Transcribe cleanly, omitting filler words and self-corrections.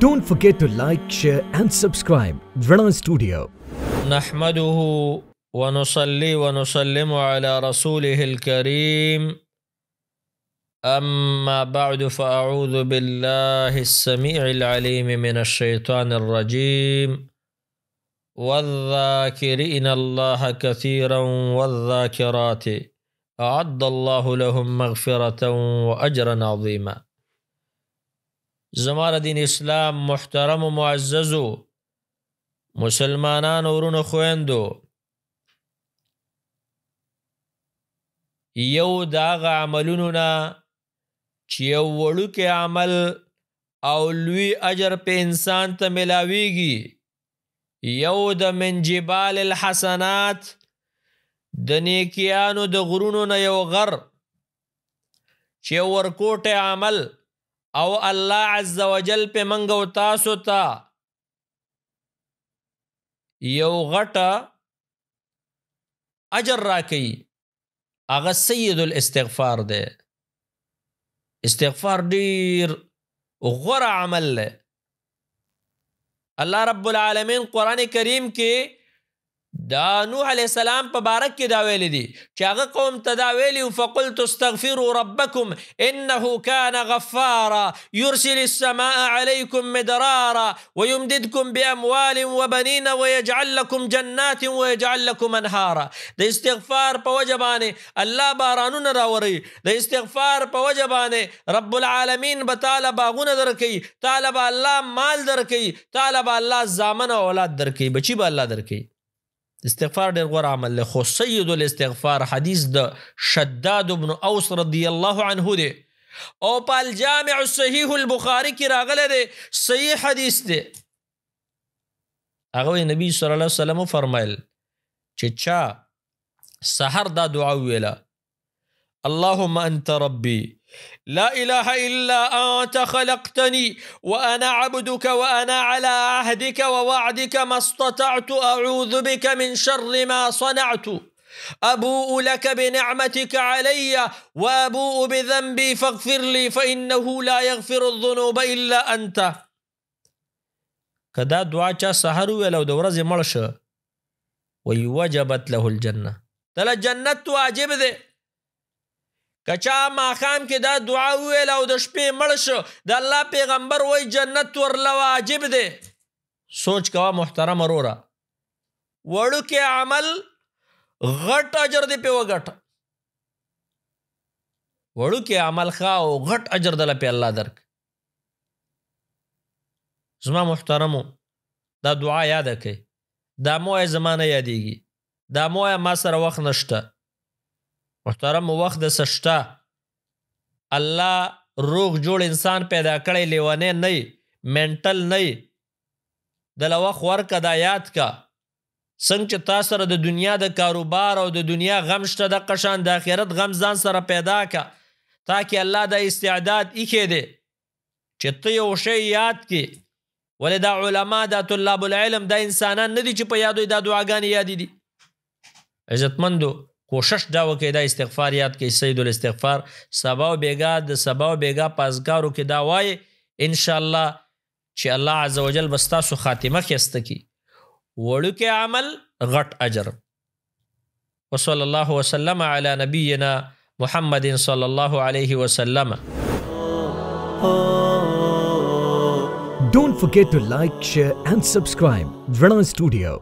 Don't forget to like, share and subscribe Vrana Studio. نحمده ونصلي ونسلم على رسوله الكريم أما بعد فأعوذ بالله السميع العليم من الشيطان الرجيم والذاكرين الله كثيرا والذاكرات أعد الله لهم مغفرة وأجرا عظيما. زمار دین اسلام محترم و معززو مسلمانان ورونو خويندو، یو داغ عملونونا چی یو وڑوک عمل او لوی اجر پہ انسان تا ملاویگی، یو دا من جبال الحسنات دا نیکیانو دا غرونونا یو غر چی یو ورکوٹ عمل او اللہ عز و جل پہ منگو تاسو تا یو غٹا اجر راکی، اغا سید الاستغفار دے. استغفار دیر غور عمل لے. اللہ رب العالمین قرآن کریم کے دا نوح علیہ السلام پا بارک کی داویلی دی چاگا قوم تداویلی فقلت استغفروا ربکم انہو کان غفارا یرسل السماء علیکم مدرارا ویمددکم باموال وبنین ویجعل لکم جنات ویجعل لکم انہارا. دا استغفار پا وجبانے اللہ بارانون راوری، دا استغفار پا وجبانے رب العالمین بطالع باغون درکی، طالب اللہ مال درکی، طالب اللہ زامن و اولاد درکی، بچی با اللہ درکی. استغفار دیر غور عمل لے. خو سید الاستغفار حدیث دا شداد بن اوس رضی اللہ عنہ دے او پال جامع صحیح البخاری کی راغل دے، صحیح حدیث دے. اگوی نبی صلی اللہ علیہ وسلم فرمائل چچا سحر دا دعا ویلا اللہم انت ربی لا الہ الا انت خلقتنی وانا عبدک وانا على عهدك ووعدك ما استطعت اعوذ بك من شر ما صنعت ابوء لك بنعمتك علي وابوء بذنبي فاغفر لي فانه لا يغفر الذنوب الا انت. کدا دعا چا سحر ویلو د ورځې مړ شه وی وجبت له الجنه، تل جنت واجب ده. کچا ماخام کې دا دعا ویل او د شپې مړ شو د الله پیغمبر وای جنت ورله واجب ده. سوچ کوا محترم ورورا، وړو کې عمل غټ اجر دی په وګټ، وړو کې عمل خاو غټ اجر دل په الله درک. زما محترمو دا دعا یاد کړئ، دا مو زمانه یادېږي، دا مو ما سره وخت نشته. محترم وقت د سشتا اللہ روغ جوڑ انسان پیدا کړی لیوانے نئی مینٹل نئی دل وقت ورکا دا یاد کا سنگ چه تاثر د دنیا د کاروبار او د دنیا غم شتا دا قشان دا آخرت غم زان سر پیدا کا تاکہ اللہ دا استعداد ایکے دے چه تیو شی یاد کی. ولی دا علماء دا طلاب العلم دا انسانان ندی چه پا یادوی دا دعاگانی یادی دی. عزت مندو کوشش دا وکي دا استغفار یاد کی سید الاستغفار سبا و بیگا د سبا و بیگا پازگارو کی دا وای انشاءاللہ چی اللہ عز و جل بستاسو خاتمہ خیست کی وڑو کے عمل غٹ اجر. وصلی اللہ وسلم علی نبینا محمد صلی اللہ علیہ وسلم. Don't forget to like, share and subscribe Vrana Studio.